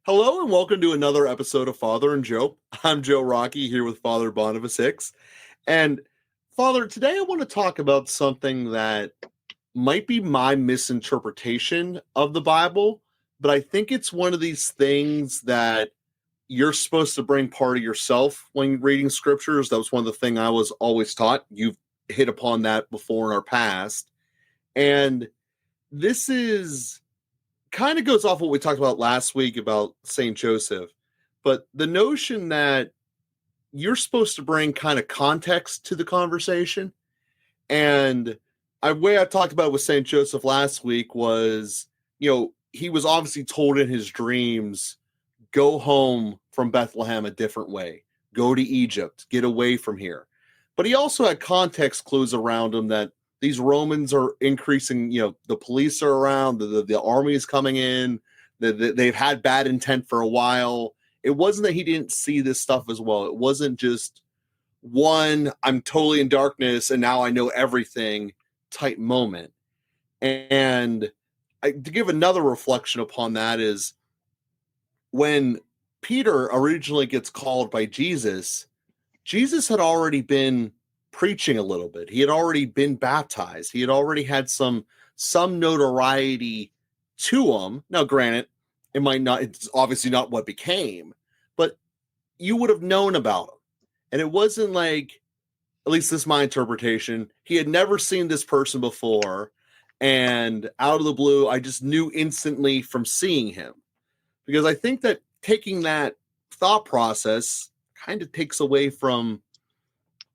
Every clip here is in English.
Hello and welcome to another episode of Father and Joe. I'm Joe Rockey here with Father Boniface. And Father, today I want to talk about something that might be my misinterpretation of the Bible, but I think it's one of these things that you're supposed to bring part of yourself when reading scriptures. That was one of the things I was always taught. You've hit upon that before in our past. And this is kind of goes off what we talked about last week about St. Joseph, but the notion that you're supposed to bring kind of context to the conversation. And the way I talked about it with St. Joseph last week was, he was obviously told in his dreams, go home from Bethlehem a different way, go to Egypt, get away from here. But he also had context clues around him that these Romans are increasing, the police are around, the army is coming in, they've had bad intent for a while. It wasn't that he didn't see this stuff as well. It wasn't just one, I'm totally in darkness and now I know everything type moment. And to give another reflection upon that is when Peter originally gets called by Jesus, Jesus had already been preaching a little bit. He had already been baptized. He had already had some notoriety to him. Now, granted, it's obviously not what became, but you would have known about him. And it wasn't like, at least this is my interpretation, he had never seen this person before, and out of the blue, I just knew instantly from seeing him. Because I think that taking that thought process kind of takes away from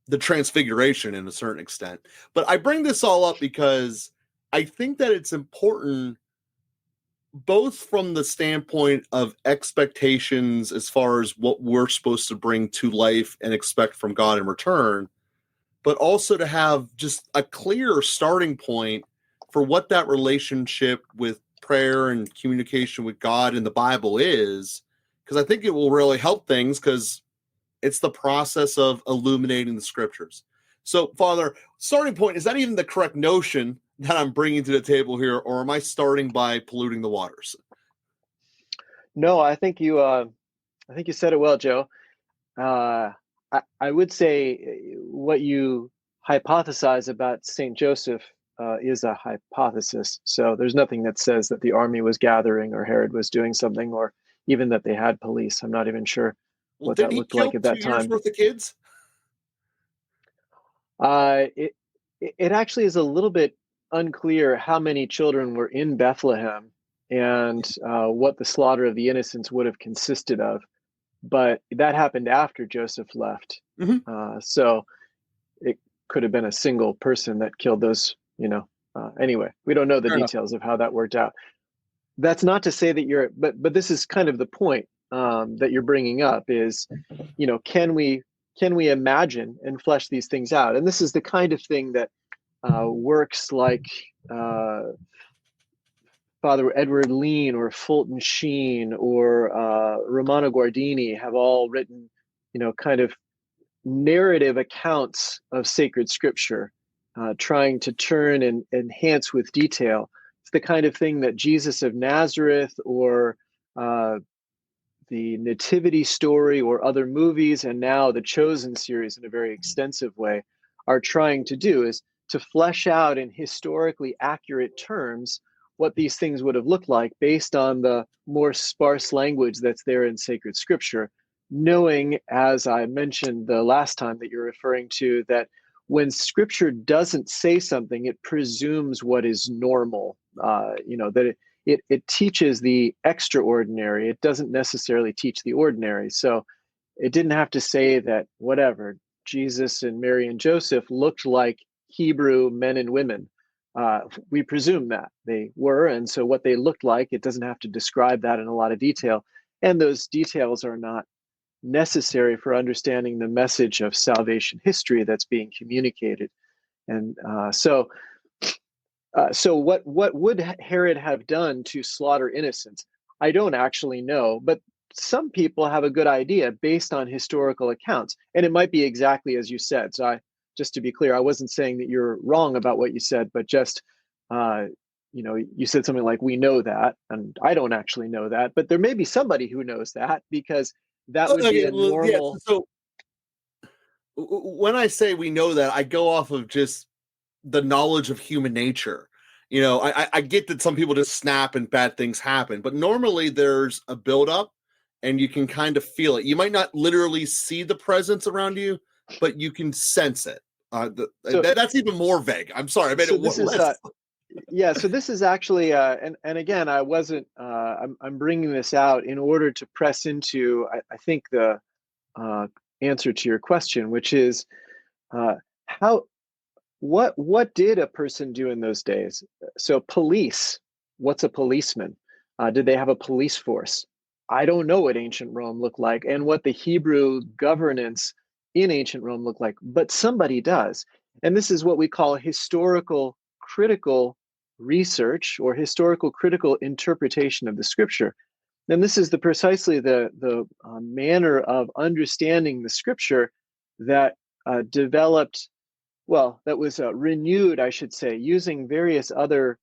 the transfiguration in a certain extent. But I bring this all up because I think that it's important both from the standpoint of expectations as far as what we're supposed to bring to life and expect from God in return, but also to have just a clear starting point for what that relationship with prayer and communication with God in the Bible is, because I think it will really help things because it's the process of illuminating the scriptures. So, Father, starting point, is that even the correct notion that I'm bringing to the table here, or am I starting by polluting the waters? No, I think you said it well, Joe. I would say what you hypothesize about Saint Joseph is a hypothesis. So there's nothing that says that the army was gathering or Herod was doing something, or even that they had police. I'm not even sure Well, what did that he looked like kill at two that years time. worth of kids? Uh, it it actually is a little bit unclear how many children were in Bethlehem and what the slaughter of the innocents would have consisted of. But that happened after Joseph left. Mm-hmm. So it could have been a single person that killed those, anyway, we don't know the Fair enough. details of how that worked out. That's not to say that but this is kind of the point that you're bringing up is, can we imagine and flesh these things out? And this is the kind of thing that works like Father Edward Lean or Fulton Sheen or Romano Guardini have all written, kind of narrative accounts of sacred scripture, trying to turn and enhance with detail. It's the kind of thing that Jesus of Nazareth or the Nativity story or other movies, and now the Chosen series in a very extensive way, are trying to do, is to flesh out in historically accurate terms what these things would have looked like based on the more sparse language that's there in sacred scripture, knowing, as I mentioned the last time that you're referring to, that when scripture doesn't say something, it presumes what is normal, that it teaches the extraordinary. It doesn't necessarily teach the ordinary. So it didn't have to say that whatever, Jesus and Mary and Joseph looked like Hebrew men and women. We presume that they were, and so what they looked like, it doesn't have to describe that in a lot of detail. And those details are not necessary for understanding the message of salvation history that's being communicated. And so what would Herod have done to slaughter innocents? I don't actually know, but some people have a good idea based on historical accounts, and it might be exactly as you said. So just to be clear, I wasn't saying that you're wrong about what you said, but just you said something like, we know that, and I don't actually know that, but there may be somebody who knows that, because that would be Okay, a well, yeah. normal. So when I say we know that, I go off of just the knowledge of human nature. I get that some people just snap and bad things happen, but normally there's a buildup and you can kind of feel it. You might not literally see the presence around you, but you can sense it. So That's even more vague. I'm sorry, I made so it this is less. yeah, so this is actually and again, I wasn't I'm bringing this out in order to press into, I think, the uh, answer to your question, which is, how what did a person do in those days? So police, what's a policeman? Did they have a police force? I don't know what ancient Rome looked like and what the Hebrew governance in ancient Rome looked like, but somebody does. And this is what we call historical critical research, or historical critical interpretation of the scripture. And this is precisely the manner of understanding the scripture that developed, well, that was renewed, I should say, using various other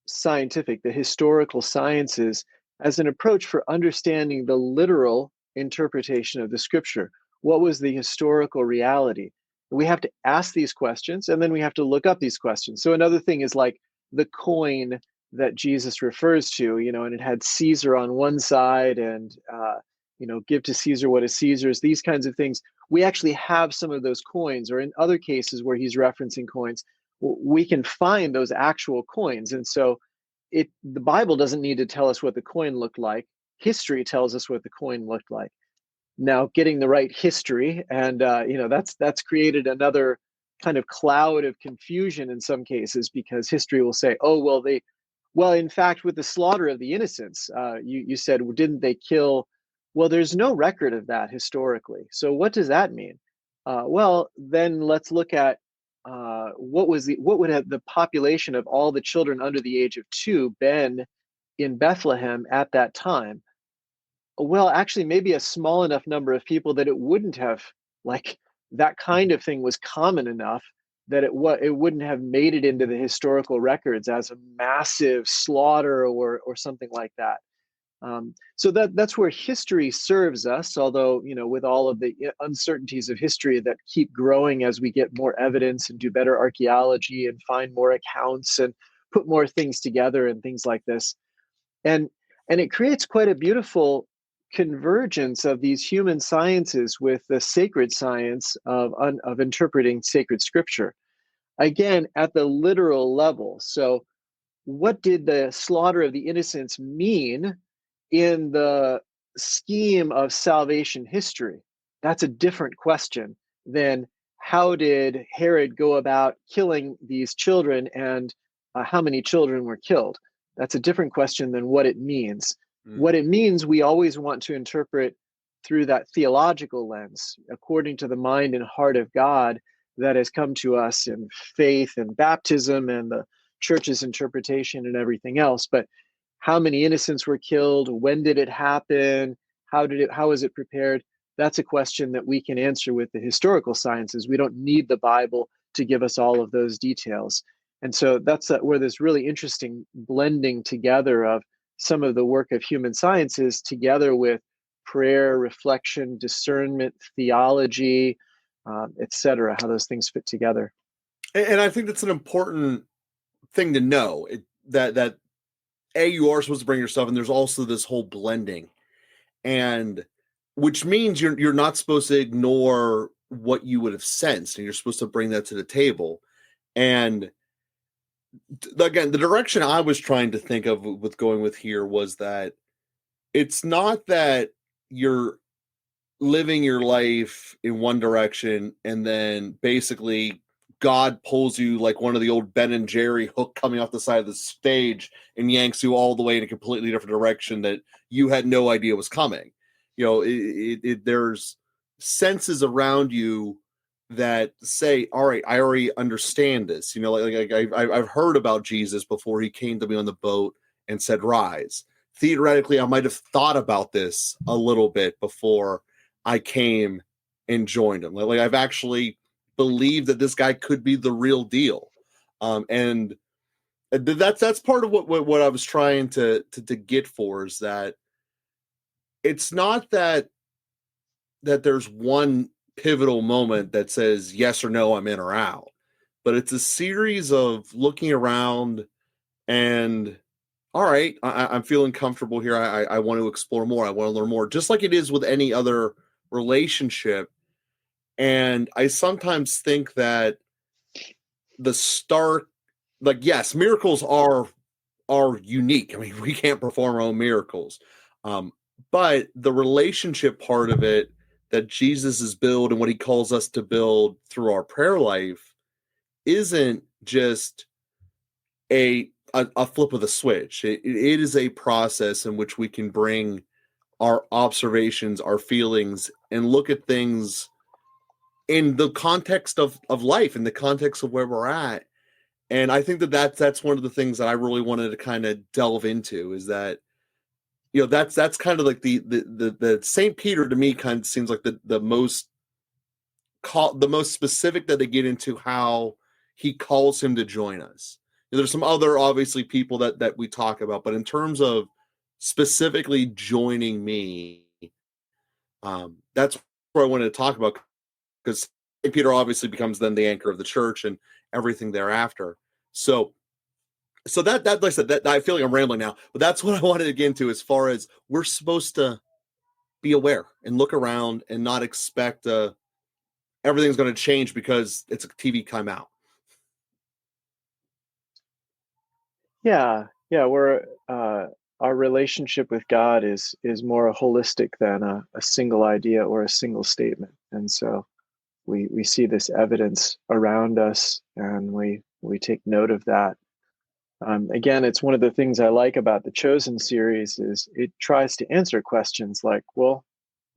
the historical sciences, as an approach for understanding the literal interpretation of the scripture. What was the historical reality? We have to ask these questions, and then we have to look up these questions. So another thing is like the coin that Jesus refers to, and it had Caesar on one side, and give to Caesar what is Caesar's, these kinds of things. We actually have some of those coins, or in other cases where he's referencing coins, we can find those actual coins. And so the Bible doesn't need to tell us what the coin looked like. History tells us what the coin looked like. Now, getting the right history, and that's created another kind of cloud of confusion in some cases, because history will say, oh, well, in fact, with the slaughter of the innocents, you said, well, didn't they kill? Well, there's no record of that historically. So what does that mean? Well, then let's look at what would have the population of all the children under the age of 2 been in Bethlehem at that time? Well, actually, maybe a small enough number of people that it wouldn't have, like, that kind of thing was common enough that it wouldn't have made it into the historical records as a massive slaughter, or something like that. So that's where history serves us, although, with all of the uncertainties of history that keep growing as we get more evidence and do better archaeology and find more accounts and put more things together and things like this. And it creates quite a beautiful convergence of these human sciences with the sacred science of interpreting sacred scripture, again at the literal level. So what did the slaughter of the innocents mean in the scheme of salvation history? That's a different question than how did Herod go about killing these children, and how many children were killed. That's a different question than what it means. What it means, we always want to interpret through that theological lens, according to the mind and heart of God that has come to us in faith and baptism and the church's interpretation and everything else. But how many innocents were killed? When did it happen? How was it prepared? That's a question that we can answer with the historical sciences. We don't need the Bible to give us all of those details. And so that's where there's really interesting blending together of some of the work of human sciences together with prayer, reflection, discernment, theology, etc., how those things fit together. And I think that's an important thing to know, that you are supposed to bring yourself, and there's also this whole blending, and which means you're not supposed to ignore what you would have sensed, and you're supposed to bring that to the table. And again, the direction I was trying to think of with going with here was that it's not that you're living your life in one direction and then basically God pulls you like one of the old Ben and Jerry hook coming off the side of the stage and yanks you all the way in a completely different direction that you had no idea was coming. There's senses around you that say, all right, I already understand this. I've heard about Jesus before he came to me on the boat and said, rise. Theoretically, I might have thought about this a little bit before I came and joined him. Like I've actually believed that this guy could be the real deal. And That's part of what I was trying to get for, is that it's not that there's one pivotal moment that says yes or no, I'm in or out, but it's a series of looking around and, all right, I'm feeling comfortable here. I want to explore more. I want to learn more, just like it is with any other relationship. And I sometimes think that the start, like, yes, miracles are unique. I mean, we can't perform our own miracles. Um, but the relationship part of it that Jesus is build and what he calls us to build through our prayer life isn't just a flip of the switch. It is a process in which we can bring our observations, our feelings, and look at things in the context of life, in the context of where we're at. And I think that's one of the things that I really wanted to kind of delve into, is that, that's kind of like the St. Peter to me kind of seems like the most the most specific that they get into how he calls him to join us. There's some other obviously people that we talk about, but in terms of specifically joining me, that's where I wanted to talk about, because St. Peter obviously becomes then the anchor of the church and everything thereafter. So that like I said, that I feel like I'm rambling now, but that's what I wanted to get into, as far as we're supposed to be aware and look around and not expect everything's going to change because it's a TV timeout. Yeah, we're our relationship with God is more holistic than a single idea or a single statement, and so we see this evidence around us, and we take note of that. Again, it's one of the things I like about the Chosen series is it tries to answer questions like, well,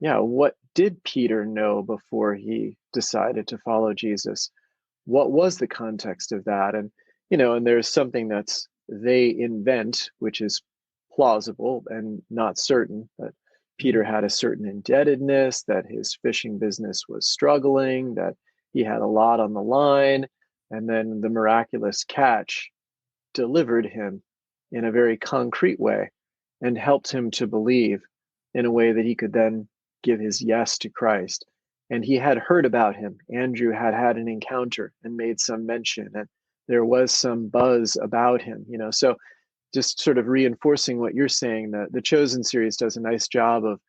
yeah, what did Peter know before he decided to follow Jesus? What was the context of that? And there's something that's they invent, which is plausible and not certain, that Peter Mhm. had a certain indebtedness, that his fishing business was struggling, that he had a lot on the line, and then the miraculous catch delivered him in a very concrete way and helped him to believe in a way that he could then give his yes to Christ. And he had heard about him. Andrew had had an encounter and made some mention, and there was some buzz about him. So just sort of reinforcing what you're saying, that the Chosen series does a nice job of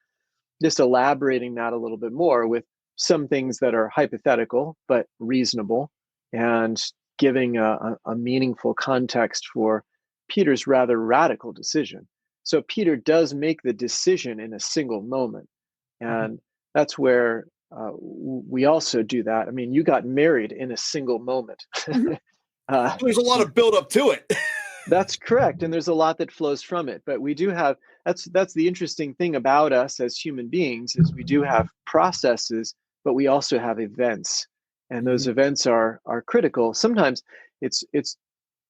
just elaborating that a little bit more with some things that are hypothetical but reasonable, and giving a meaningful context for Peter's rather radical decision. So Peter does make the decision in a single moment, Mhm. and that's where we also do that. I mean, you got married in a single moment. Mhm. uh, There's a lot of build up to it. that's correct, and there's a lot that flows from it. But we do have that's the interesting thing about us as human beings is we do have processes, but we also have events, and those Mhm. events are critical. Sometimes it's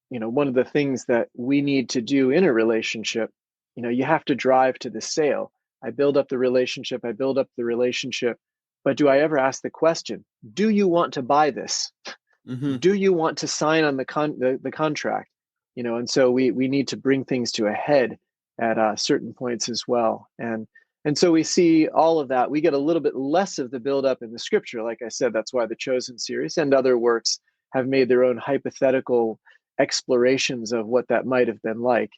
one of the things that we need to do in a relationship. You have to drive to the sale. I build up the relationship. I build up the relationship. But do I ever ask the question, do you want to buy this? Mhm. Do you want to sign on the contract? And so we need to bring things to a head at certain points as well. And so we see all of that. We get a little bit less of the buildup in the scripture. Like I said, that's why the Chosen series and other works have made their own hypothetical explorations of what that might have been like.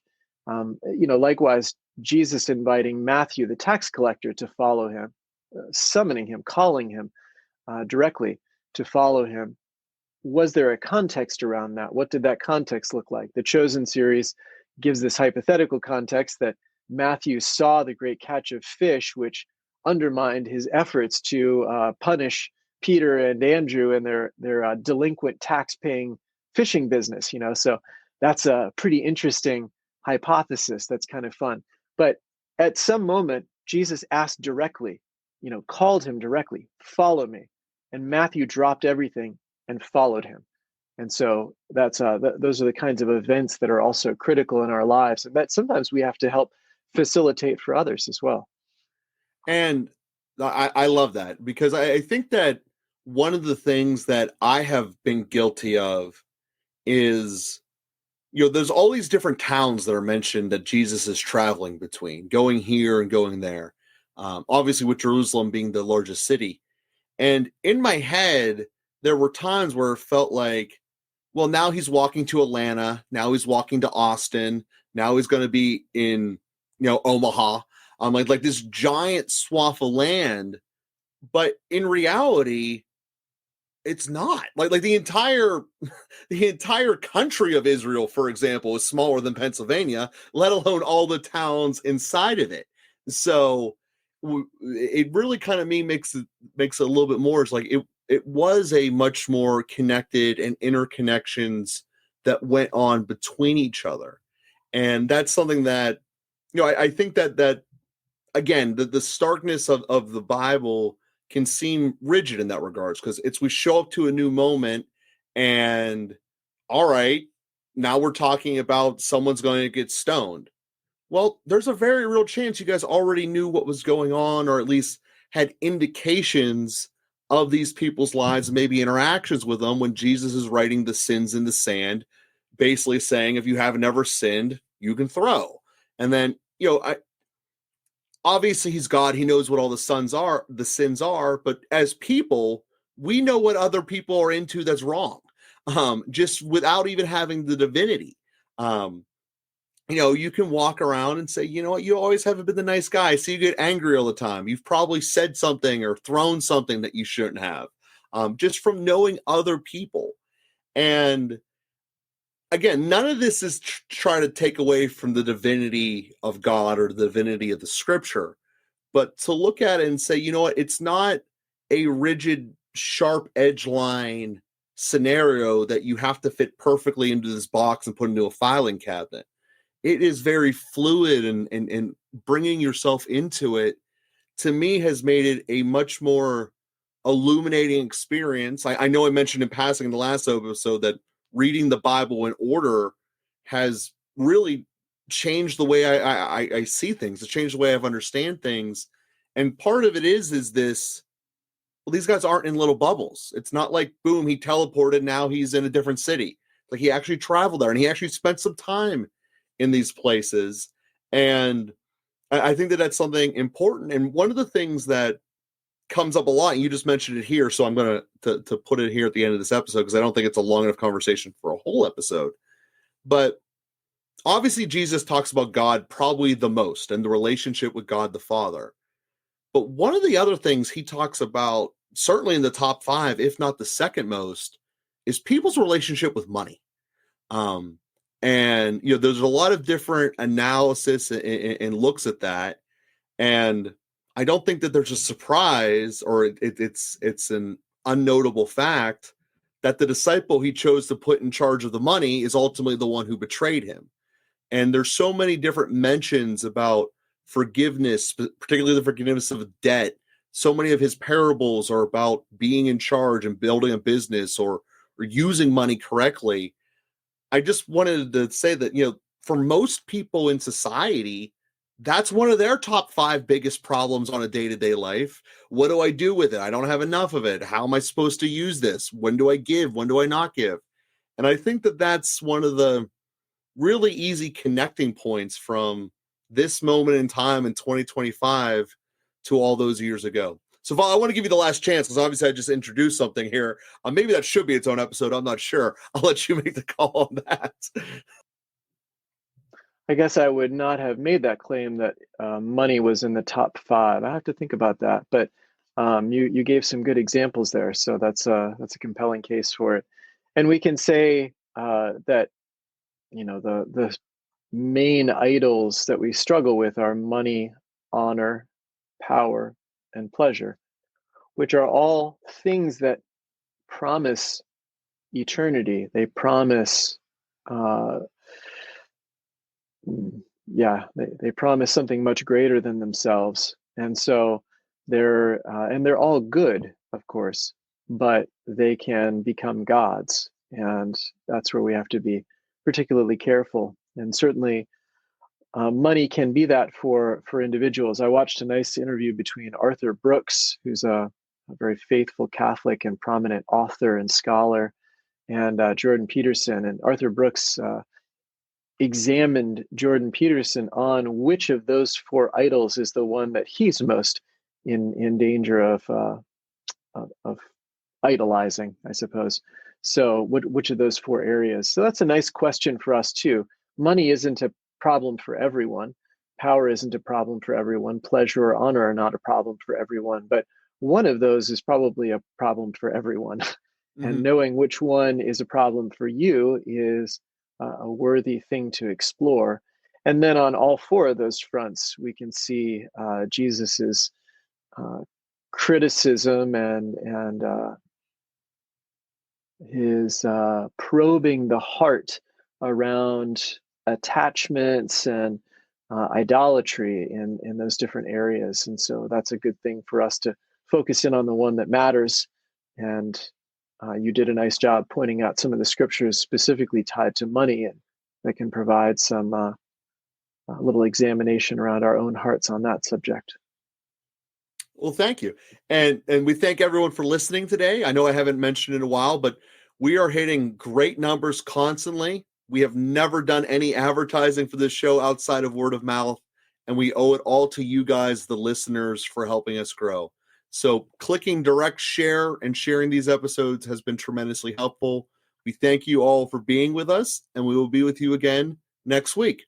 Likewise, Jesus inviting Matthew, the tax collector, to follow him, summoning him, calling him directly to follow him. Was there a context around that? What did that context look like? The Chosen series gives this hypothetical context that Matthew saw the great catch of fish, which undermined his efforts to punish Peter and Andrew and their delinquent tax-paying fishing business. So that's a pretty interesting hypothesis. That's kind of fun. But at some moment, Jesus asked directly, called him directly, "Follow me," and Matthew dropped everything and followed him. And so those are the kinds of events that are also critical in our lives, and that sometimes we have to help facilitate for others as well. And I love that, because I think that one of the things that I have been guilty of is there's all these different towns that are mentioned that Jesus is traveling between, going here and going there. Obviously, with Jerusalem being the largest city. And in my head, there were times where it felt like, well, now he's walking to Atlanta. Now he's walking to Austin. Now he's going to be in, Omaha. Like this giant swath of land. But in reality, it's not like the entire country of Israel, for example, is smaller than Pennsylvania, let alone all the towns inside of it. So it really kind of makes it a little bit more. It's like it was a much more connected and interconnections that went on between each other, and that's something that I think that again the starkness of the Bible can seem rigid in that regards, because we show up to a new moment and all right, now we're talking about someone's going to get stoned. Well, there's a very real chance you guys already knew what was going on, or at least had indications of these people's lives, maybe interactions with them, when Jesus is writing the sins in the sand, basically saying, if you have never sinned, you can throw. And then, obviously he's God. He knows what all the sins are, but as people, we know what other people are into that's wrong. Just without even having the divinity. You can walk around and say, you know what, you always haven't been the nice guy. I see you get angry all the time. You've probably said something or thrown something that you shouldn't have. Just from knowing other people. And again, none of this is trying to take away from the divinity of God or the divinity of the scripture. But to look at it and say, you know what, it's not a rigid, sharp edge line scenario that you have to fit perfectly into this box and put into a filing cabinet. It is very fluid, and bringing yourself into it, to me, has made it a much more illuminating experience. I know I mentioned in passing in the last episode that reading the Bible in order has really changed the way I see things. It's changed the way I understand things. And part of it is this, well, these guys aren't in little bubbles. It's not like, boom, he teleported, now he's in a different city. Like, he actually traveled there and he actually spent some time in these places. And I think that that's something important. And one of the things that comes up a lot, and you just mentioned it here, so I'm going to put it here at the end of this episode, because I don't think it's a long enough conversation for a whole episode. But obviously Jesus talks about God probably the most, and the relationship with God the Father. But one of the other things he talks about, certainly in the top 5, if not the second most, is people's relationship with money. And there's a lot of different analysis and looks at that. And I don't think that there's a surprise, or it's an unnotable fact, that the disciple he chose to put in charge of the money is ultimately the one who betrayed him. And there's so many different mentions about forgiveness, particularly the forgiveness of debt. So many of his parables are about being in charge and building a business, or using money correctly. I just wanted to say that, for most people in society, that's one of their top 5 biggest problems on a day-to-day life. What do I do with it? I don't have enough of it. How am I supposed to use this? When do I give? When do I not give? And I think that that's one of the really easy connecting points from this moment in time in 2025 to all those years ago. So, Val, I want to give you the last chance, because obviously I just introduced something here. Maybe that should be its own episode. I'm not sure. I'll let you make the call on that. I guess I would not have made that claim that money was in the top 5. I have to think about that, but you gave some good examples there, so that's a compelling case for it. And we can say that the main idols that we struggle with are money, honor, power, and pleasure, which are all things that promise eternity. They promise they promise something much greater than themselves. And so they're all good, of course, but they can become gods. And that's where we have to be particularly careful. And certainly money can be that for individuals. I watched a nice interview between Arthur Brooks, who's a very faithful Catholic and prominent author and scholar, and Jordan Peterson. And Arthur Brooks examined Jordan Peterson on which of those four idols is the one that he's most in danger of idolizing, I suppose. So which of those four areas? So that's a nice question for us too. Money isn't a problem for everyone. Power isn't a problem for everyone. Pleasure or honor are not a problem for everyone. But one of those is probably a problem for everyone. And knowing which one is a problem for you is a worthy thing to explore. And then on all four of those fronts, we can see Jesus's criticism and his probing the heart around attachments and idolatry in those different areas. And so that's a good thing for us to focus in on the one that matters. And you did a nice job pointing out some of the scriptures specifically tied to money, and that can provide some little examination around our own hearts on that subject. Well, thank you. And we thank everyone for listening today. I know I haven't mentioned it in a while, but we are hitting great numbers constantly. We have never done any advertising for this show outside of word of mouth, and we owe it all to you guys, the listeners, for helping us grow. So clicking direct share and sharing these episodes has been tremendously helpful. We thank you all for being with us, and we will be with you again next week.